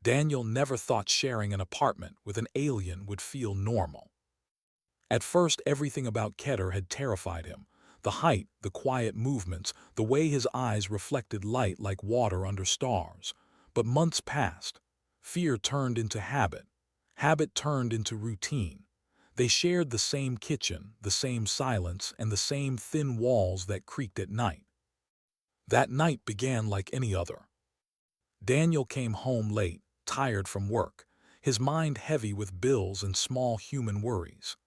Daniel never thought sharing an apartment with an alien would feel normal. At first, everything about Keter had terrified him. The height, the quiet movements, the way his eyes reflected light like water under stars. But months passed. Fear turned into habit. Habit turned into routine. They shared the same kitchen, the same silence, and the same thin walls that creaked at night. That night began like any other. Daniel came home late, tired from work, his mind heavy with bills and small human worries.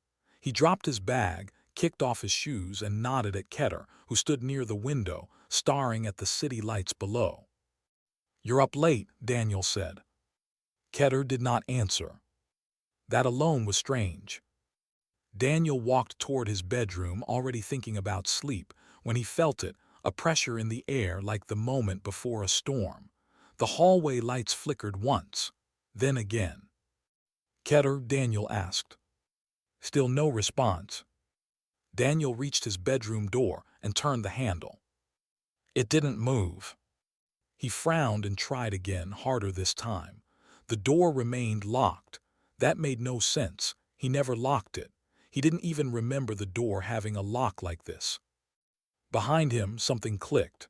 He dropped his bag, kicked off his shoes, and nodded at Keter, who stood near the window, staring at the city lights below. "You're up late," Daniel said. Keter did not answer. That alone was strange. Daniel walked toward his bedroom, already thinking about sleep, when he felt it, a pressure in the air like the moment before a storm. The hallway lights flickered once, then again. "Keter?" Daniel asked. Still no response. Daniel reached his bedroom door and turned the handle. It didn't move. He frowned and tried again, harder this time. The door remained locked. That made no sense. He never locked it. He didn't even remember the door having a lock like this. Behind him, something clicked.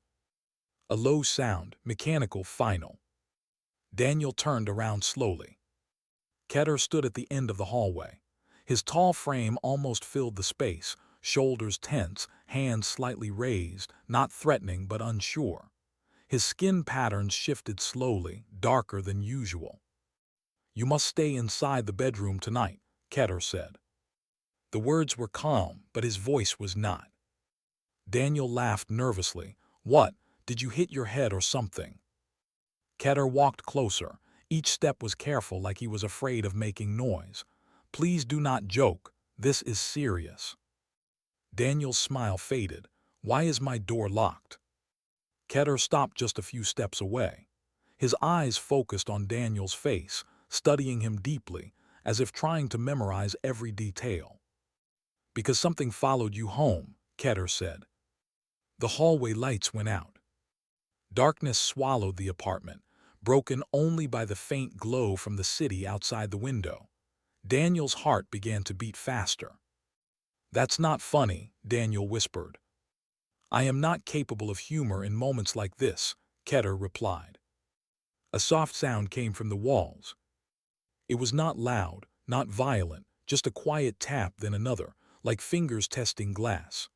A low sound, mechanical, final. Daniel turned around slowly. Keter stood at the end of the hallway. His tall frame almost filled the space, shoulders tense, hands slightly raised, not threatening but unsure. His skin patterns shifted slowly, darker than usual. "You must stay inside the bedroom tonight," Keter said. The words were calm, but his voice was not. Daniel laughed nervously. "What? Did you hit your head or something?" Keter walked closer. Each step was careful, like he was afraid of making noise. "Please do not joke. This is serious." Daniel's smile faded. "Why is my door locked?" Keter stopped just a few steps away. His eyes focused on Daniel's face, studying him deeply, as if trying to memorize every detail. "Because something followed you home," Keter said. The hallway lights went out. Darkness swallowed the apartment, broken only by the faint glow from the city outside the window. Daniel's heart began to beat faster. "That's not funny," Daniel whispered. "I am not capable of humor in moments like this," Keter replied. A soft sound came from the walls. It was not loud, not violent, just a quiet tap, then another, like fingers testing glass.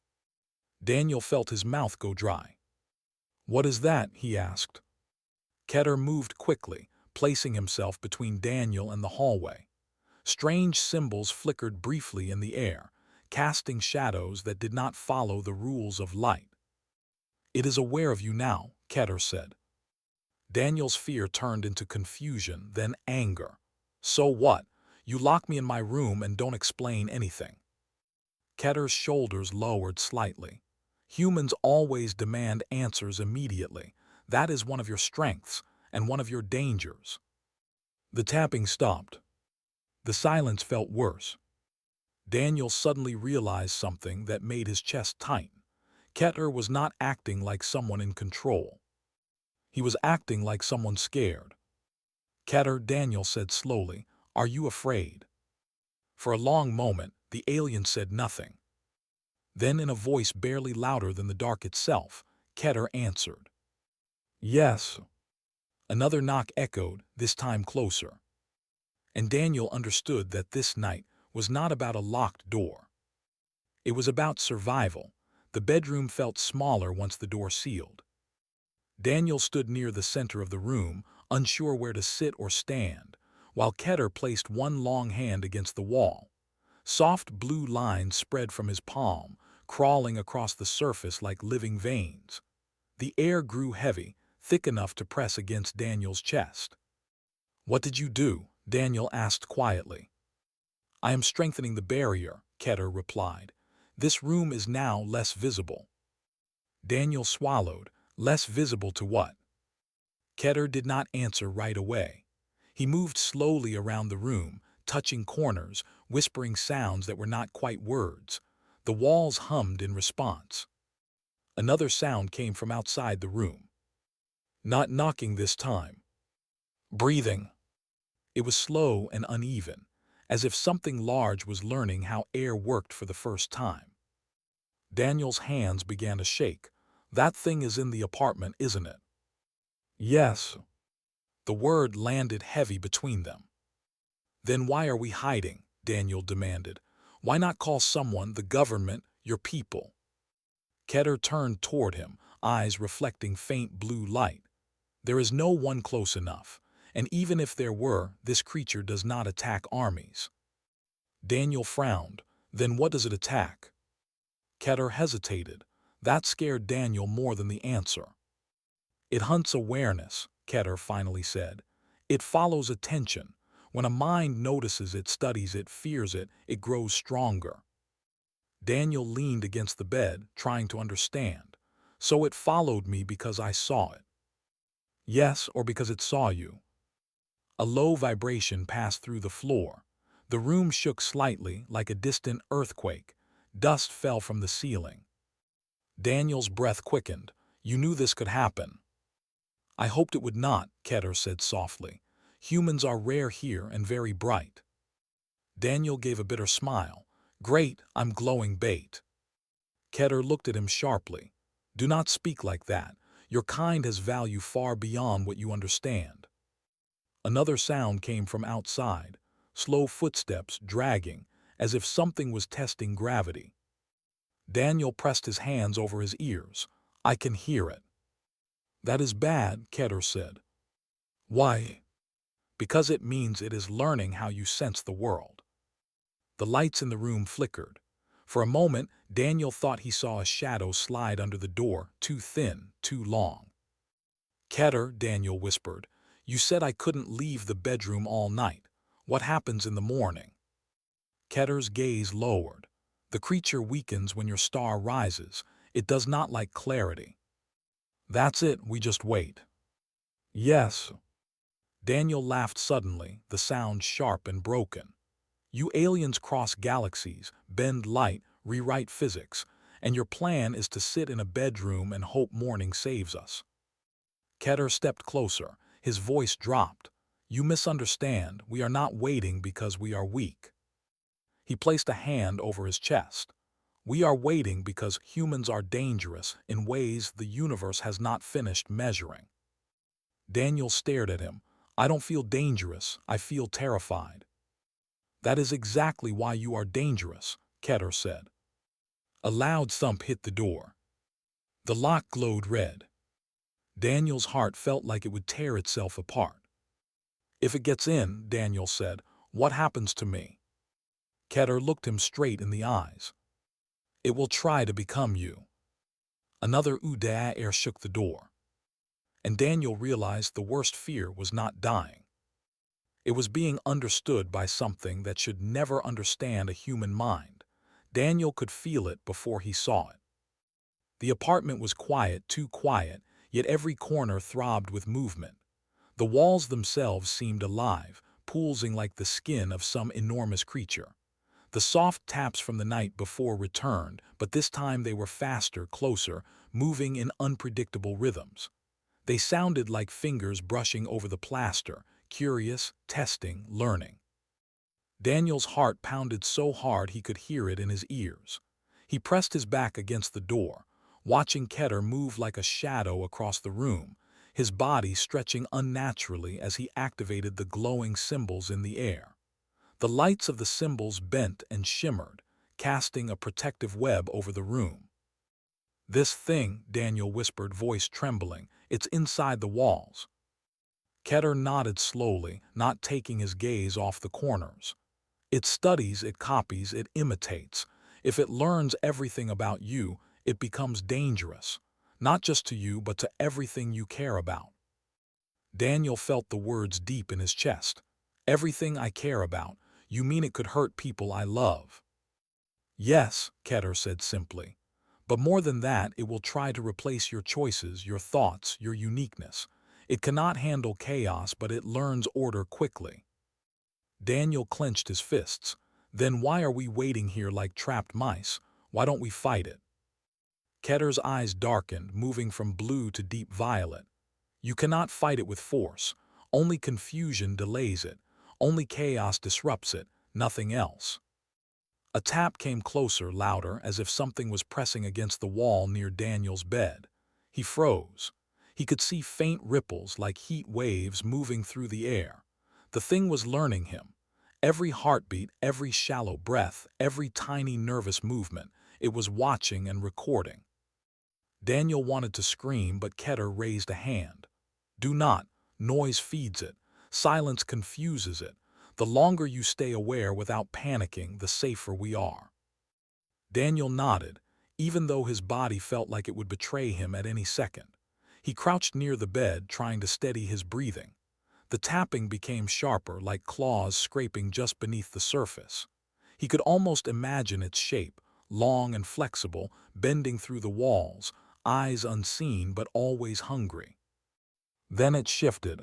Daniel felt his mouth go dry. "What is that?" he asked. Keter moved quickly, placing himself between Daniel and the hallway. Strange symbols flickered briefly in the air, casting shadows that did not follow the rules of light. "It is aware of you now," Keter said. Daniel's fear turned into confusion, then anger. "So what? You lock me in my room and don't explain anything." Keter's shoulders lowered slightly. "Humans always demand answers immediately. That is one of your strengths and one of your dangers." The tapping stopped. The silence felt worse. Daniel suddenly realized something that made his chest tighten. Keter was not acting like someone in control. He was acting like someone scared. "Keter," Daniel said slowly, "are you afraid?" For a long moment, the alien said nothing. Then, in a voice barely louder than the dark itself, Keter answered. "Yes." Another knock echoed, this time closer. And Daniel understood that this night was not about a locked door. It was about survival. The bedroom felt smaller once the door sealed. Daniel stood near the center of the room, unsure where to sit or stand, while Keter placed one long hand against the wall. Soft blue lines spread from his palm, crawling across the surface like living veins. The air grew heavy, thick enough to press against Daniel's chest. "What did you do?" Daniel asked quietly. "I am strengthening the barrier," Keter replied. "This room is now less visible." Daniel swallowed. Less visible to what? Keter did not answer right away. He moved slowly around the room, touching corners, whispering sounds that were not quite words. The walls hummed in response. Another sound came from outside the room. Not knocking this time. Breathing. It was slow and uneven, as if something large was learning how air worked for the first time. Daniel's hands began to shake. "That thing is in the apartment, isn't it?" "Yes." The word landed heavy between them. "Then why are we hiding?" Daniel demanded. "Why not call someone, the government, your people?" Keter turned toward him, eyes reflecting faint blue light. "There is no one close enough, and even if there were, this creature does not attack armies." Daniel frowned. "Then what does it attack?" Keter hesitated. That scared Daniel more than the answer. "It hunts awareness," Keter finally said. "It follows attention. When a mind notices it, studies it, fears it, it grows stronger." Daniel leaned against the bed, trying to understand. "So it followed me because I saw it?" "Yes, or because it saw you." A low vibration passed through the floor. The room shook slightly, like a distant earthquake. Dust fell from the ceiling. Daniel's breath quickened. "You knew this could happen." "I hoped it would not," Keter said softly. "Humans are rare here and very bright." Daniel gave a bitter smile. "Great, I'm glowing bait." Keter looked at him sharply. "Do not speak like that. Your kind has value far beyond what you understand." Another sound came from outside, slow footsteps dragging, as if something was testing gravity. Daniel pressed his hands over his ears. "I can hear it." "That is bad," Keter said. "Why?" "Because it means it is learning how you sense the world." The lights in the room flickered. For a moment, Daniel thought he saw a shadow slide under the door, too thin, too long. "Keter," Daniel whispered, "you said I couldn't leave the bedroom all night. What happens in the morning?" Keter's gaze lowered. "The creature weakens when your star rises. It does not like clarity." "That's it, we just wait." "Yes." Daniel laughed suddenly, the sound sharp and broken. "You aliens cross galaxies, bend light, rewrite physics, and your plan is to sit in a bedroom and hope morning saves us." Keter stepped closer. His voice dropped. "You misunderstand. We are not waiting because we are weak." He placed a hand over his chest. "We are waiting because humans are dangerous in ways the universe has not finished measuring." Daniel stared at him. "I don't feel dangerous. I feel terrified." "That is exactly why you are dangerous," Keter said. A loud thump hit the door. The lock glowed red. Daniel's heart felt like it would tear itself apart. "If it gets in," Daniel said, "what happens to me?" Keter looked him straight in the eyes. "It will try to become you." Another air shook the door. And Daniel realized the worst fear was not dying. It was being understood by something that should never understand a human mind. Daniel could feel it before he saw it. The apartment was quiet, too quiet, yet every corner throbbed with movement. The walls themselves seemed alive, pulsing like the skin of some enormous creature. The soft taps from the night before returned, but this time they were faster, closer, moving in unpredictable rhythms. They sounded like fingers brushing over the plaster, curious, testing, learning. Daniel's heart pounded so hard he could hear it in his ears. He pressed his back against the door, watching Keter move like a shadow across the room, his body stretching unnaturally as he activated the glowing symbols in the air. The lights of the symbols bent and shimmered, casting a protective web over the room. "This thing," Daniel whispered, voice trembling, "it's inside the walls." Keter nodded slowly, not taking his gaze off the corners. "It studies, it copies, it imitates. If it learns everything about you, it becomes dangerous, not just to you but to everything you care about." Daniel felt the words deep in his chest. "Everything I care about. You mean it could hurt people I love?" "Yes," Keter said simply. "But more than that, it will try to replace your choices, your thoughts, your uniqueness. It cannot handle chaos, but it learns order quickly." Daniel clenched his fists. "Then why are we waiting here like trapped mice? Why don't we fight it?" Keter's eyes darkened, moving from blue to deep violet. "You cannot fight it with force. Only confusion delays it. Only chaos disrupts it, nothing else. A tap came closer, louder, as if something was pressing against the wall near Daniel's bed. He froze. He could see faint ripples like heat waves moving through the air. The thing was learning him. Every heartbeat, every shallow breath, every tiny nervous movement, it was watching and recording. Daniel wanted to scream, but Keter raised a hand. Do not. Noise feeds it. Silence confuses it. The longer you stay aware without panicking, the safer we are. Daniel nodded, even though his body felt like it would betray him at any second. He crouched near the bed, trying to steady his breathing. The tapping became sharper, like claws scraping just beneath the surface. He could almost imagine its shape, long and flexible, bending through the walls, eyes unseen but always hungry. Then it shifted.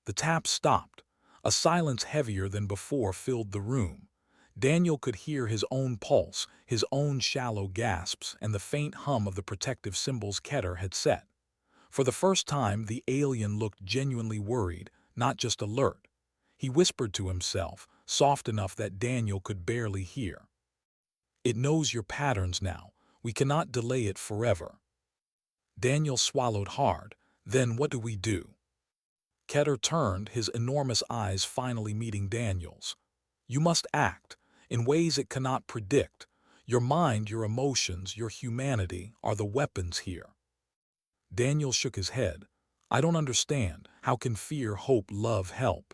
The tap stopped. A silence heavier than before filled the room. Daniel could hear his own pulse, his own shallow gasps, and the faint hum of the protective symbols Keter had set. For the first time, the alien looked genuinely worried, not just alert. He whispered to himself, soft enough that Daniel could barely hear. It knows your patterns now. We cannot delay it forever. Daniel swallowed hard. Then what do we do? Keter turned, his enormous eyes finally meeting Daniel's. You must act, in ways it cannot predict. Your mind, your emotions, your humanity are the weapons here. Daniel shook his head. I don't understand. How can fear, hope, love help?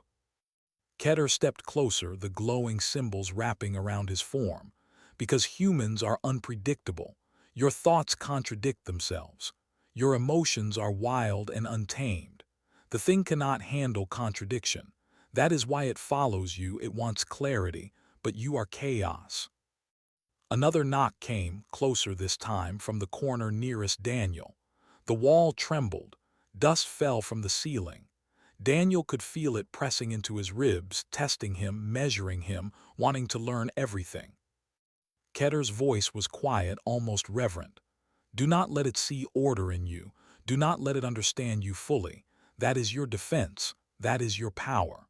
Keter stepped closer, the glowing symbols wrapping around his form. Because humans are unpredictable. Your thoughts contradict themselves. Your emotions are wild and untamed. The thing cannot handle contradiction. That is why it follows you. It wants clarity, but you are chaos. Another knock came, closer this time, from the corner nearest Daniel. The wall trembled. Dust fell from the ceiling. Daniel could feel it pressing into his ribs, testing him, measuring him, wanting to learn everything. Keter's voice was quiet, almost reverent. Do not let it see order in you. Do not let it understand you fully. That is your defense. That is your power.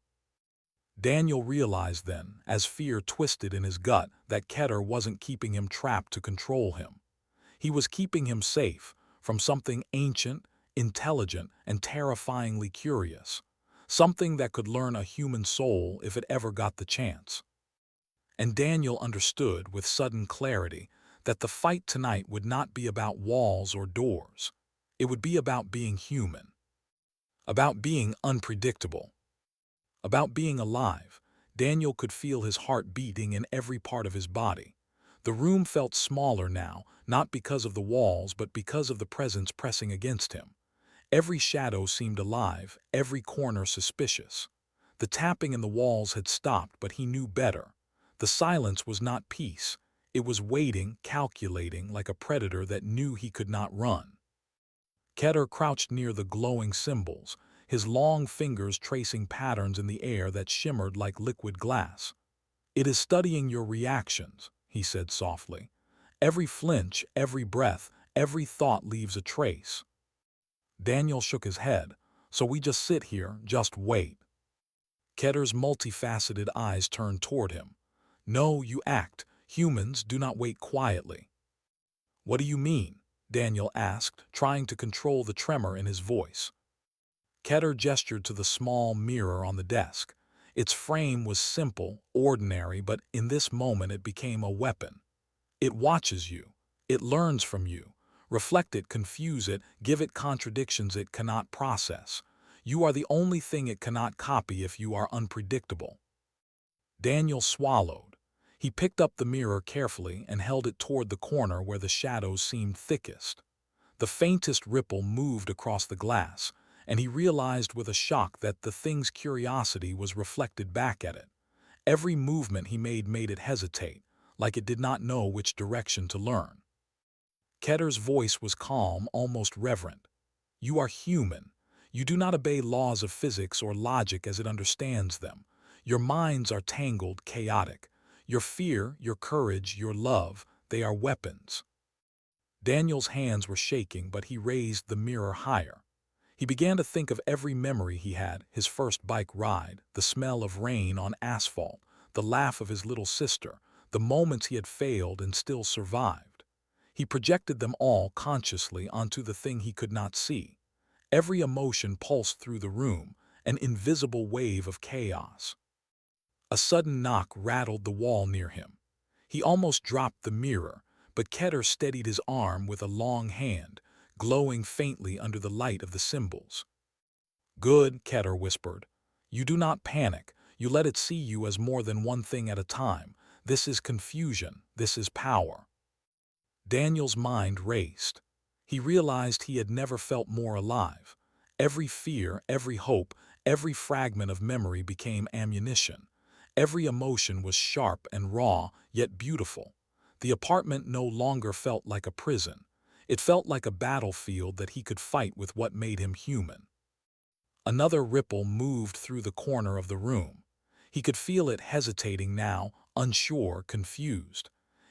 Daniel realized then, as fear twisted in his gut, that Keter wasn't keeping him trapped to control him. He was keeping him safe from something ancient, intelligent, and terrifyingly curious. Something that could learn a human soul if it ever got the chance. And Daniel understood with sudden clarity that the fight tonight would not be about walls or doors. It would be about being human. About being unpredictable. About being alive. Daniel could feel his heart beating in every part of his body. The room felt smaller now, not because of the walls, but because of the presence pressing against him. Every shadow seemed alive, every corner suspicious. The tapping in the walls had stopped, but he knew better. The silence was not peace. It was waiting, calculating, like a predator that knew he could not run. Keter crouched near the glowing symbols, his long fingers tracing patterns in the air that shimmered like liquid glass. It is studying your reactions, he said softly. Every flinch, every breath, every thought leaves a trace. Daniel shook his head. So we just sit here, just wait. Keter's multifaceted eyes turned toward him. No, you act. Humans do not wait quietly. What do you mean? Daniel asked, trying to control the tremor in his voice. Keter gestured to the small mirror on the desk. Its frame was simple, ordinary, but in this moment it became a weapon. It watches you. It learns from you. Reflect it, confuse it, give it contradictions it cannot process. You are the only thing it cannot copy if you are unpredictable. Daniel swallowed. He picked up the mirror carefully and held it toward the corner where the shadows seemed thickest. The faintest ripple moved across the glass, and he realized with a shock that the thing's curiosity was reflected back at it. Every movement he made it hesitate, like it did not know which direction to learn. Keter's voice was calm, almost reverent. You are human. You do not obey laws of physics or logic as it understands them. Your minds are tangled, chaotic. Your fear, your courage, your love, they are weapons. Daniel's hands were shaking, but he raised the mirror higher. He began to think of every memory he had, his first bike ride, the smell of rain on asphalt, the laugh of his little sister, the moments he had failed and still survived. He projected them all consciously onto the thing he could not see. Every emotion pulsed through the room, an invisible wave of chaos. A sudden knock rattled the wall near him. He almost dropped the mirror, but Keter steadied his arm with a long hand, glowing faintly under the light of the symbols. "Good," Keter whispered. "You do not panic. You let it see you as more than one thing at a time. This is confusion. This is power." Daniel's mind raced. He realized he had never felt more alive. Every fear, every hope, every fragment of memory became ammunition. Every emotion was sharp and raw, yet beautiful. The apartment no longer felt like a prison. It felt like a battlefield that he could fight with what made him human. Another ripple moved through the corner of the room. He could feel it hesitating now, unsure, confused.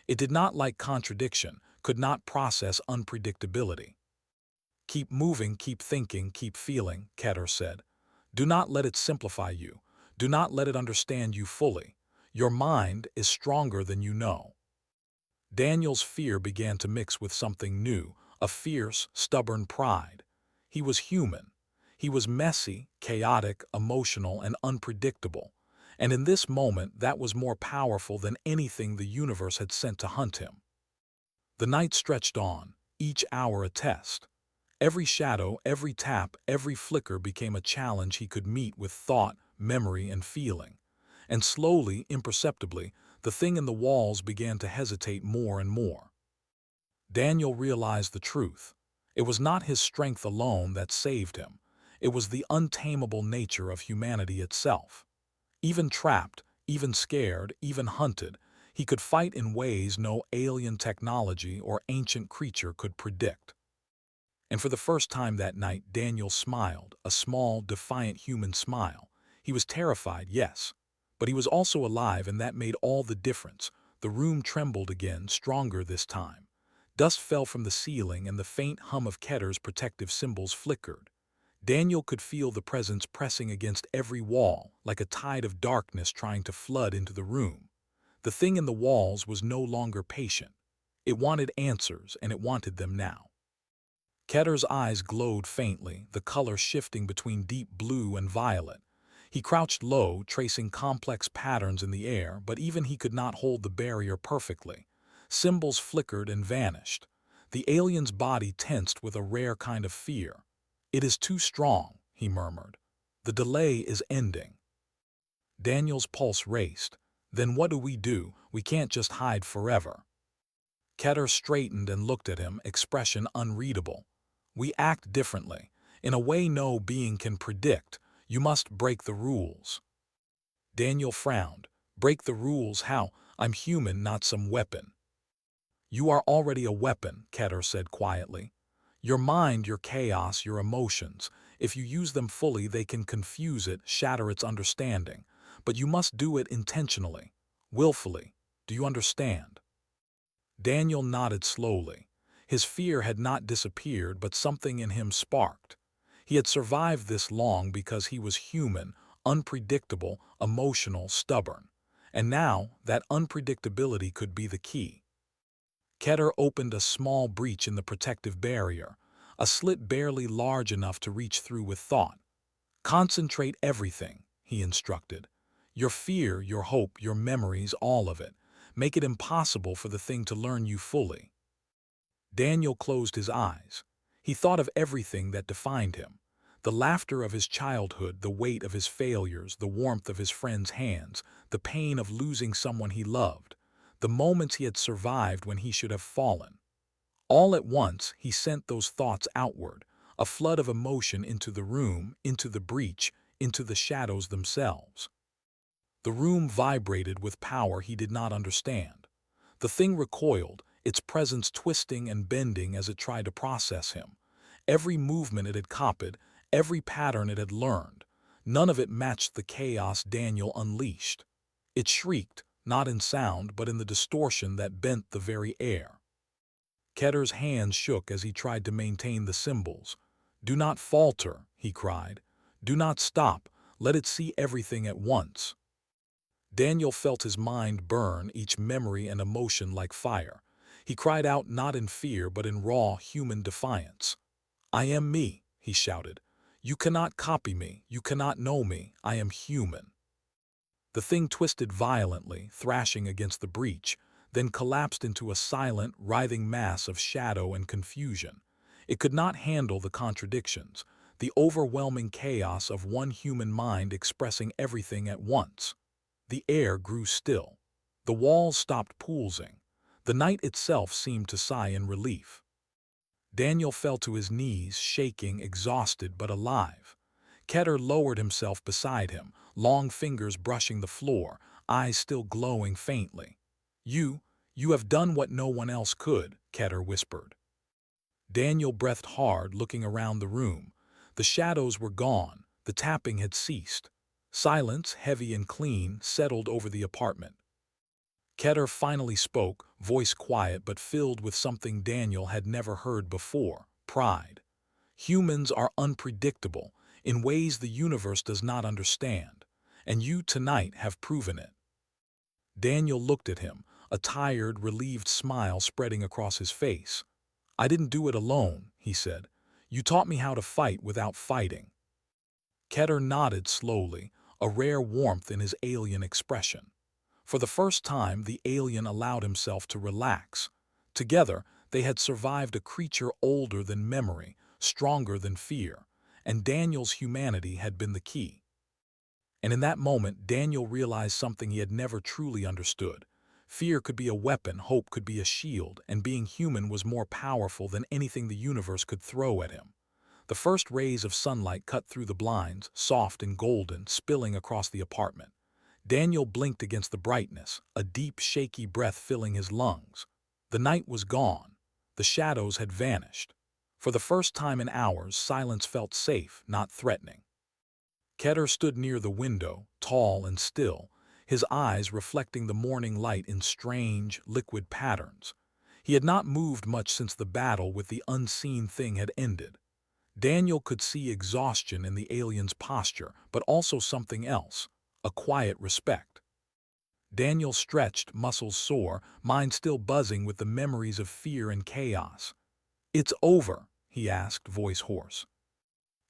It did not like contradiction, could not process unpredictability. "Keep moving, keep thinking, keep feeling," Keter said. "Do not let it simplify you. Do not let it understand you fully. Your mind is stronger than you know." Daniel's fear began to mix with something new, a fierce, stubborn pride. He was human. He was messy, chaotic, emotional, and unpredictable. And in this moment, that was more powerful than anything the universe had sent to hunt him. The night stretched on, each hour a test. Every shadow, every tap, every flicker became a challenge he could meet with thought, memory, and feeling. And slowly, imperceptibly, the thing in the walls began to hesitate more and more. Daniel realized the truth. It was not his strength alone that saved him. It was the untamable nature of humanity itself. Even trapped, even scared, even hunted, he could fight in ways no alien technology or ancient creature could predict. And for the first time that night, Daniel smiled, a small, defiant human smile. He was terrified, yes, but he was also alive, and that made all the difference. The room trembled again, stronger this time. Dust fell from the ceiling, and the faint hum of Keter's protective symbols flickered. Daniel could feel the presence pressing against every wall, like a tide of darkness trying to flood into the room. The thing in the walls was no longer patient. It wanted answers, and it wanted them now. Keter's eyes glowed faintly, the color shifting between deep blue and violet. He crouched low, tracing complex patterns in the air, but even he could not hold the barrier perfectly. Symbols flickered and vanished. The alien's body tensed with a rare kind of fear. "It is too strong," he murmured. "The delay is ending." Daniel's pulse raced. "Then what do? We can't just hide forever." Keter straightened and looked at him, expression unreadable. "We act differently. In a way no being can predict. You must break the rules." Daniel frowned. "Break the rules? How? I'm human, not some weapon." "You are already a weapon," Keter said quietly. "Your mind, your chaos, your emotions. If you use them fully, they can confuse it, shatter its understanding. But you must do it intentionally, willfully. Do you understand?" Daniel nodded slowly. His fear had not disappeared, but something in him sparked. He had survived this long because he was human, unpredictable, emotional, stubborn. And now, that unpredictability could be the key. Keter opened a small breach in the protective barrier, a slit barely large enough to reach through with thought. "Concentrate everything," he instructed. "Your fear, your hope, your memories, all of it. Make it impossible for the thing to learn you fully." Daniel closed his eyes. He thought of everything that defined him. The laughter of his childhood, the weight of his failures, the warmth of his friends' hands, the pain of losing someone he loved, the moments he had survived when he should have fallen. All at once, he sent those thoughts outward, a flood of emotion into the room, into the breach, into the shadows themselves. The room vibrated with power he did not understand. The thing recoiled, its presence twisting and bending as it tried to process him. Every movement it had copied, every pattern it had learned. None of it matched the chaos Daniel unleashed. It shrieked, not in sound, but in the distortion that bent the very air. Keter's hands shook as he tried to maintain the symbols. "Do not falter," he cried. "Do not stop. Let it see everything at once." Daniel felt his mind burn, each memory and emotion like fire. He cried out not in fear but in raw human defiance. "I am me," he shouted. "You cannot copy me. You cannot know me. I am human." The thing twisted violently, thrashing against the breach, then collapsed into a silent, writhing mass of shadow and confusion. It could not handle the contradictions, the overwhelming chaos of one human mind expressing everything at once. The air grew still. The walls stopped pulsing. The night itself seemed to sigh in relief. Daniel fell to his knees, shaking, exhausted but alive. Keter lowered himself beside him, long fingers brushing the floor, eyes still glowing faintly. You have done what no one else could," Keter whispered. Daniel breathed hard, looking around the room. The shadows were gone. The tapping had ceased. Silence, heavy and clean, settled over the apartment. Keter finally spoke, voice quiet but filled with something Daniel had never heard before: pride. "Humans are unpredictable, in ways the universe does not understand, and you tonight have proven it." Daniel looked at him, a tired, relieved smile spreading across his face. "I didn't do it alone," he said. "You taught me how to fight without fighting." Keter nodded slowly, a rare warmth in his alien expression. For the first time, the alien allowed himself to relax. Together, they had survived a creature older than memory, stronger than fear, and Daniel's humanity had been the key. And in that moment, Daniel realized something he had never truly understood. Fear could be a weapon, hope could be a shield, and being human was more powerful than anything the universe could throw at him. The first rays of sunlight cut through the blinds, soft and golden, spilling across the apartment. Daniel blinked against the brightness, a deep, shaky breath filling his lungs. The night was gone. The shadows had vanished. For the first time in hours, silence felt safe, not threatening. Keter stood near the window, tall and still, his eyes reflecting the morning light in strange, liquid patterns. He had not moved much since the battle with the unseen thing had ended. Daniel could see exhaustion in the alien's posture, but also something else: a quiet respect. Daniel stretched, muscles sore, mind still buzzing with the memories of fear and chaos. "It's over?" he asked, voice hoarse.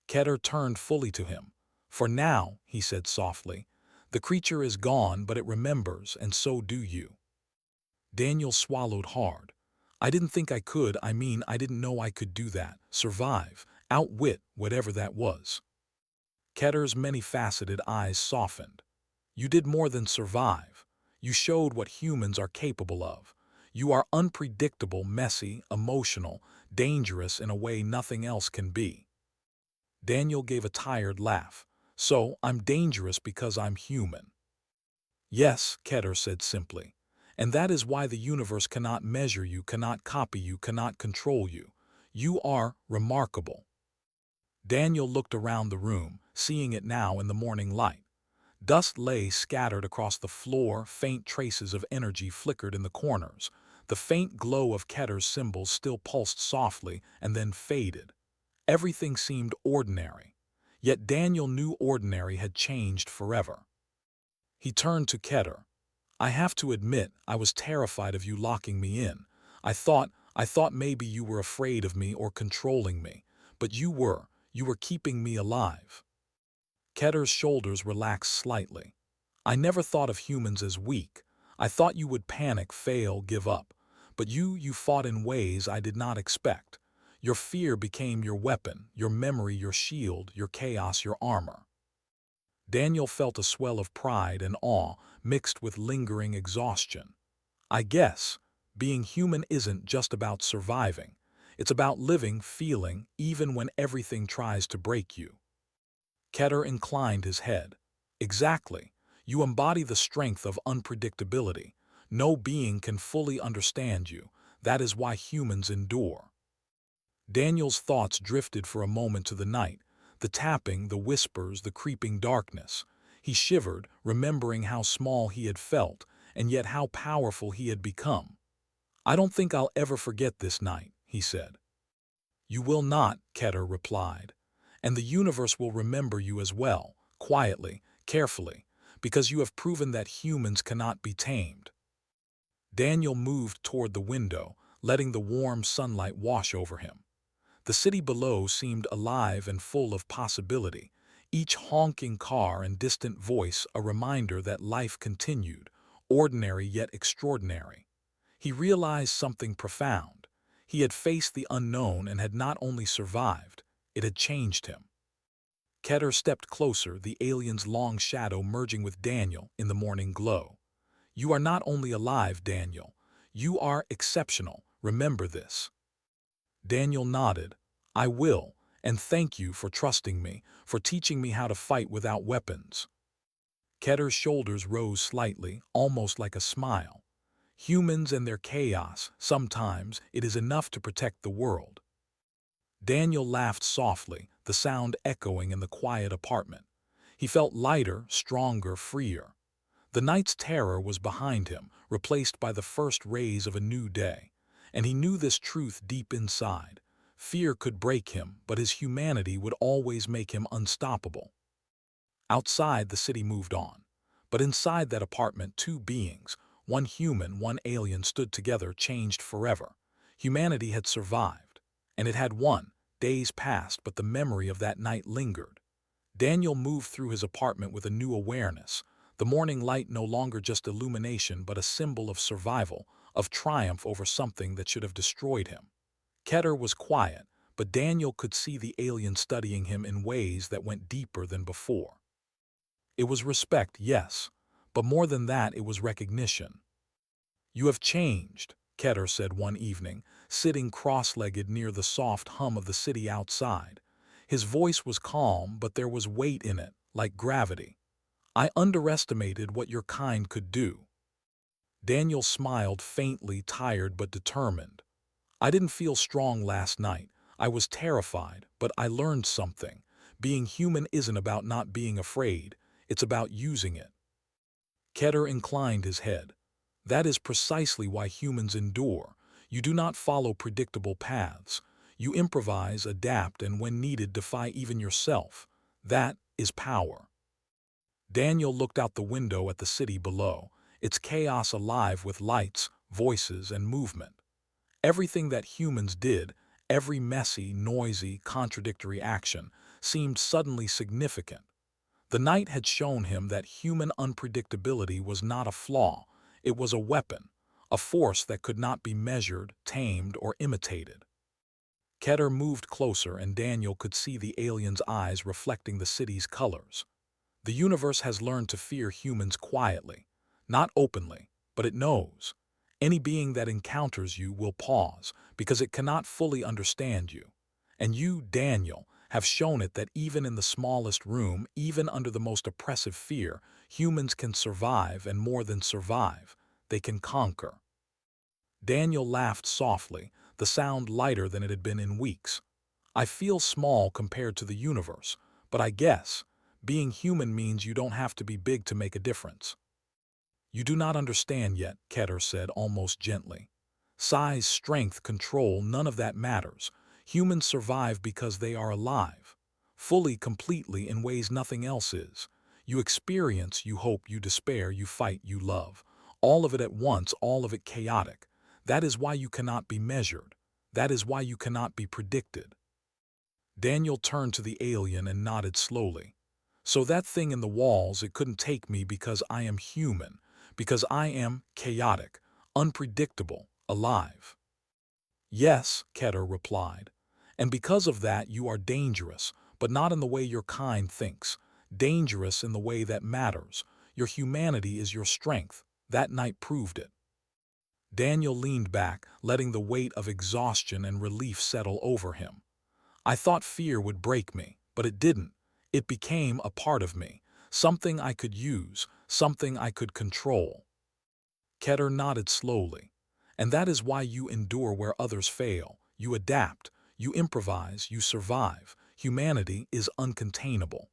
Keter turned fully to him. "For now," he said softly, "the creature is gone, but it remembers, and so do you." Daniel swallowed hard. "I didn't think I could. I didn't know I could do that. Survive, outwit whatever that was." Keter's many-faceted eyes softened. "You did more than survive. You showed what humans are capable of. You are unpredictable, messy, emotional, dangerous in a way nothing else can be." Daniel gave a tired laugh. "So, I'm dangerous because I'm human." "Yes," Keter said simply. "And that is why the universe cannot measure you, cannot copy you, cannot control you. You are remarkable." Daniel looked around the room, seeing it now in the morning light. Dust lay scattered across the floor, faint traces of energy flickered in the corners. The faint glow of Keter's symbols still pulsed softly and then faded. Everything seemed ordinary. Yet Daniel knew ordinary had changed forever. He turned to Keter. "I have to admit, I was terrified of you locking me in. I thought maybe you were afraid of me or controlling me. But you were keeping me alive." Keter's shoulders relaxed slightly. "I never thought of humans as weak. I thought you would panic, fail, give up. But you fought in ways I did not expect. Your fear became your weapon, your memory your shield, your chaos your armor." Daniel felt a swell of pride and awe mixed with lingering exhaustion. "I guess being human isn't just about surviving. It's about living, feeling, even when everything tries to break you." Keter inclined his head. "Exactly. You embody the strength of unpredictability. No being can fully understand you. That is why humans endure." Daniel's thoughts drifted for a moment to the night, the tapping, the whispers, the creeping darkness. He shivered, remembering how small he had felt, and yet how powerful he had become. "I don't think I'll ever forget this night," he said. You will not, Keter replied. And the universe will remember you as well, quietly, carefully, because you have proven that humans cannot be tamed. Daniel moved toward the window, letting the warm sunlight wash over him. The city below seemed alive and full of possibility, each honking car and distant voice a reminder that life continued, ordinary yet extraordinary. He realized something profound. He had faced the unknown and had not only survived, it had changed him. Keter stepped closer, the alien's long shadow merging with Daniel in the morning glow. You are not only alive, Daniel. You are exceptional. Remember this. Daniel nodded. I will, and thank you for trusting me, for teaching me how to fight without weapons. Keter's shoulders rose slightly, almost like a smile. Humans and their chaos, sometimes it is enough to protect the world. Daniel laughed softly, the sound echoing in the quiet apartment. He felt lighter, stronger, freer. The night's terror was behind him, replaced by the first rays of a new day. And he knew this truth deep inside. Fear could break him, but his humanity would always make him unstoppable. Outside, the city moved on. But inside that apartment, two beings, one human, one alien, stood together, changed forever. Humanity had survived, and it had won. Days passed, but the memory of that night lingered. Daniel moved through his apartment with a new awareness. The morning light no longer just illumination, but a symbol of survival, of triumph over something that should have destroyed him. Keter was quiet, but Daniel could see the alien studying him in ways that went deeper than before. It was respect, yes, but more than that, it was recognition. You have changed, Keter said one evening, sitting cross-legged near the soft hum of the city outside. His voice was calm, but there was weight in it, like gravity. I underestimated what your kind could do. Daniel smiled faintly, tired but determined. I didn't feel strong last night. I was terrified, but I learned something. Being human isn't about not being afraid. It's about using it. Keter inclined his head. That is precisely why humans endure. You do not follow predictable paths. You improvise, adapt, and when needed, defy even yourself. That is power. Daniel looked out the window at the city below, its chaos alive with lights, voices, and movement. Everything that humans did, every messy, noisy, contradictory action, seemed suddenly significant. The night had shown him that human unpredictability was not a flaw, it was a weapon, a force that could not be measured, tamed, or imitated. Keter moved closer, and Daniel could see the alien's eyes reflecting the city's colors. The universe has learned to fear humans quietly, not openly, but it knows. Any being that encounters you will pause, because it cannot fully understand you. And you, Daniel, have shown it that even in the smallest room, even under the most oppressive fear, humans can survive, and more than survive, they can conquer. Daniel laughed softly, the sound lighter than it had been in weeks. I feel small compared to the universe, but I guess being human means you don't have to be big to make a difference. You do not understand yet, Keter said almost gently. Size, strength, control, none of that matters. Humans survive because they are alive, fully, completely, in ways nothing else is. You experience, you hope, you despair, you fight, you love. All of it at once, all of it chaotic. That is why you cannot be measured. That is why you cannot be predicted. Daniel turned to the alien and nodded slowly. So that thing in the walls, it couldn't take me because I am human, because I am chaotic, unpredictable, alive. Yes, Keter replied. And because of that you are dangerous, but not in the way your kind thinks. Dangerous in the way that matters. Your humanity is your strength. That night proved it. Daniel leaned back, letting the weight of exhaustion and relief settle over him. I thought fear would break me, but it didn't. It became a part of me, something I could use, something I could control. Keter nodded slowly. And that is why you endure where others fail. You adapt, you improvise, you survive. Humanity is uncontainable.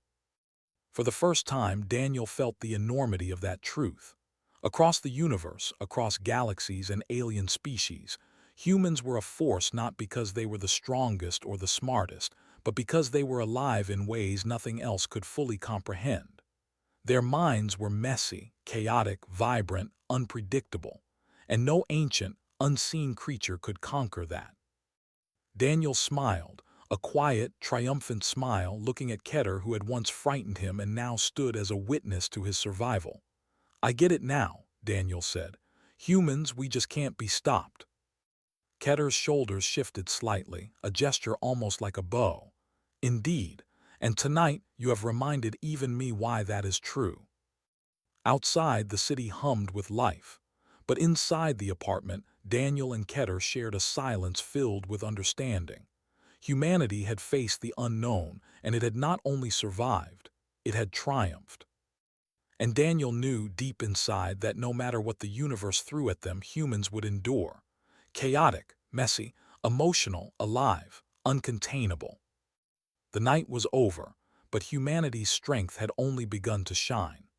For the first time, Daniel felt the enormity of that truth. Across the universe, across galaxies and alien species, Humans were a force not because they were the strongest or the smartest, but because they were alive in ways nothing else could fully comprehend. Their minds were messy, chaotic, vibrant, unpredictable, and no ancient, unseen creature could conquer that. Daniel smiled, a quiet, triumphant smile, looking at Keter, who had once frightened him and now stood as a witness to his survival. "I get it now," Daniel said. "Humans, we just can't be stopped." Keter's shoulders shifted slightly, a gesture almost like a bow. "Indeed, and tonight you have reminded even me why that is true." Outside, the city hummed with life. But inside the apartment, Daniel and Keter shared a silence filled with understanding. Humanity had faced the unknown, and it had not only survived, it had triumphed. And Daniel knew deep inside that no matter what the universe threw at them, humans would endure. Chaotic, messy, emotional, alive, uncontainable. The night was over, but humanity's strength had only begun to shine.